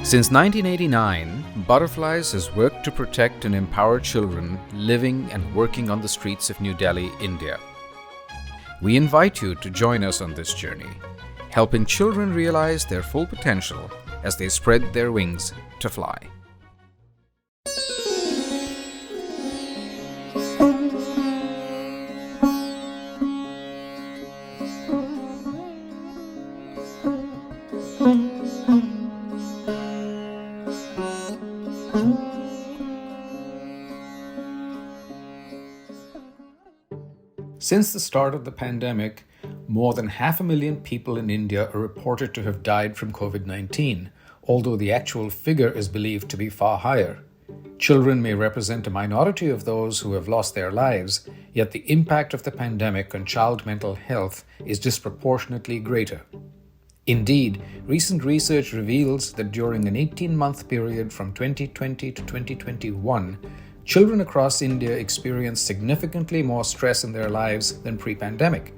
Since 1989, Butterflies has worked to protect and empower children living and working on the streets of New Delhi, India. We invite you to join us on this journey, helping children realize their full potential as they spread their wings to fly. Since the start of the pandemic, more than 500,000 people in India are reported to have died from COVID-19, although the actual figure is believed to be far higher. Children may represent a minority of those who have lost their lives, yet the impact of the pandemic on child mental health is disproportionately greater. Indeed, recent research reveals that during an 18-month period from 2020 to 2021, children across India experienced significantly more stress in their lives than pre-pandemic.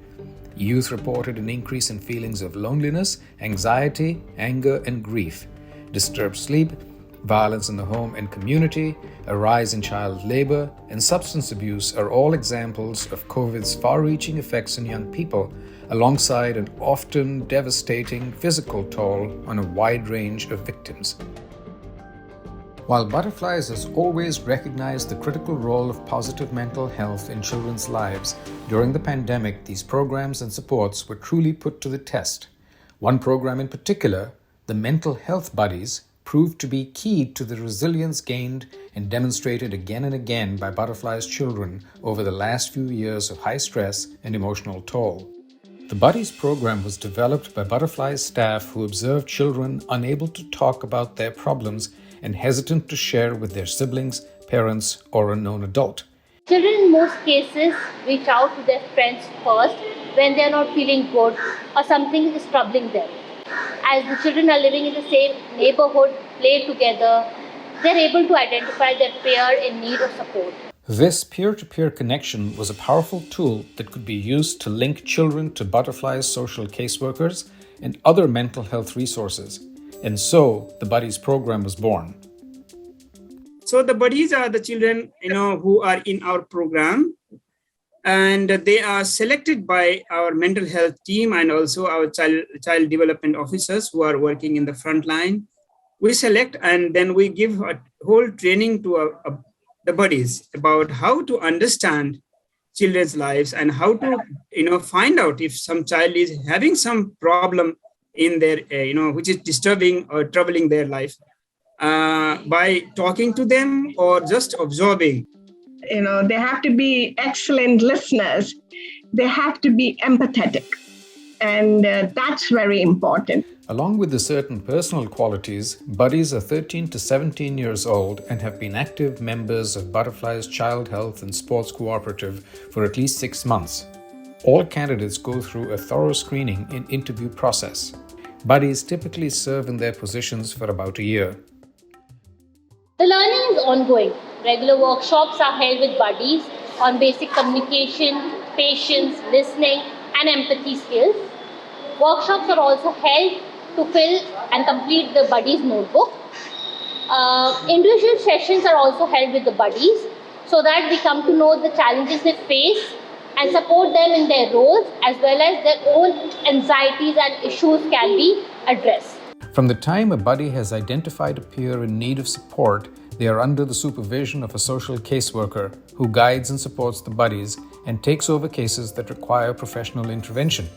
Youth reported an increase in feelings of loneliness, anxiety, anger, and grief. Disturbed sleep, violence in the home and community, a rise in child labor, and substance abuse are all examples of COVID's far-reaching effects on young people, alongside an often devastating physical toll on a wide range of victims. While Butterflies has always recognized the critical role of positive mental health in children's lives, during the pandemic, these programs and supports were truly put to the test. One program in particular, the Mental Health Buddies, proved to be key to the resilience gained and demonstrated again and again by Butterflies children over the last few years of high stress and emotional toll. The Buddies program was developed by Butterflies staff who observed children unable to talk about their problems and hesitant to share with their siblings, parents, or a known adult. Children in most cases reach out to their friends first when they are not feeling good or something is troubling them. As the children are living in the same neighborhood, play together, they are able to identify their peer in need of support. This peer-to-peer connection was a powerful tool that could be used to link children to Butterfly's social caseworkers and other mental health resources. And so, the Buddies program was born. So the Buddies are the children, who are in our program, and they are selected by our mental health team and also our child development officers who are working in the front line. We select and then we give a whole training to the Buddies about how to understand children's lives and how to, find out if some child is having some problem in their, which is disturbing or troubling their life, by talking to them or just observing. They have to be excellent listeners. They have to be empathetic. And that's very important. Along with the certain personal qualities, Buddies are 13 to 17 years old and have been active members of Butterfly's Child Health and Sports Cooperative for at least 6 months. All candidates go through a thorough screening and interview process. Buddies typically serve in their positions for about a year. The learning is ongoing. Regular workshops are held with Buddies on basic communication, patience, listening, and empathy skills. Workshops are also held to fill and complete the Buddies notebook. Individual sessions are also held with the Buddies so that we come to know the challenges they face and support them in their roles, as well as their own anxieties and issues can be addressed. From the time a buddy has identified a peer in need of support, they are under the supervision of a social caseworker who guides and supports the buddies and takes over cases that require professional intervention.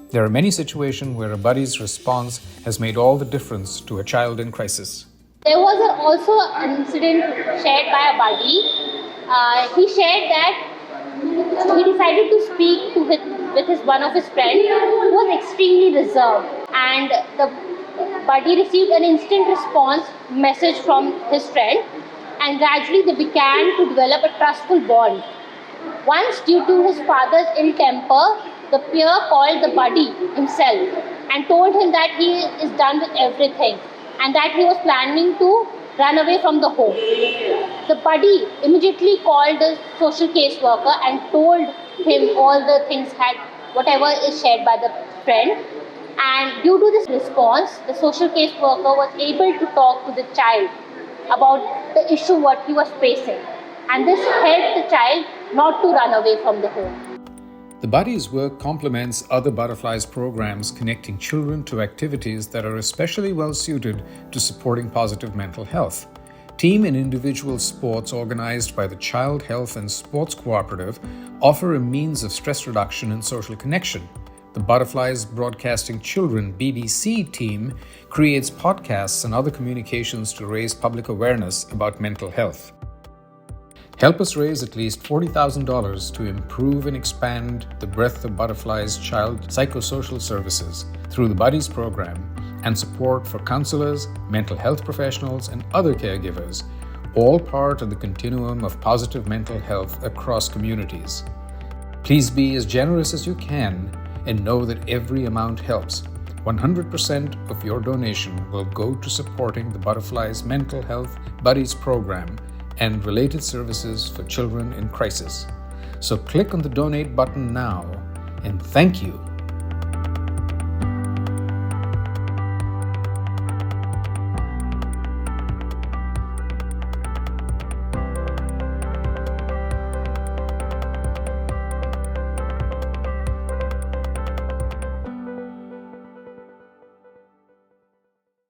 There are many situations where a buddy's response has made all the difference to a child in crisis. There was also an incident shared by a buddy. He shared that he decided to speak with one of his friends who was extremely reserved, and the buddy received an instant response message from his friend, and gradually they began to develop a trustful bond. Once, due to his father's ill temper, the peer called the buddy himself and told him that he is done with everything and that he was planning to run away from the home. The buddy immediately called the social caseworker and told him all the things whatever is shared by the friend. And due to this response, the social caseworker was able to talk to the child about the issue what he was facing. And this helped the child not to run away from the home. The Buddies work complements other Butterflies programs connecting children to activities that are especially well suited to supporting positive mental health. Team and individual sports organized by the Child Health and Sports Cooperative offer a means of stress reduction and social connection. The Butterflies Broadcasting Children BBC team creates podcasts and other communications to raise public awareness about mental health. Help us raise at least $40,000 to improve and expand the breadth of Butterfly's child psychosocial services through the Buddies program and support for counselors, mental health professionals, and other caregivers, all part of the continuum of positive mental health across communities. Please be as generous as you can and know that every amount helps. 100% of your donation will go to supporting the Butterfly's Mental Health Buddies program and related services for children in crisis. So click on the donate button now, and thank you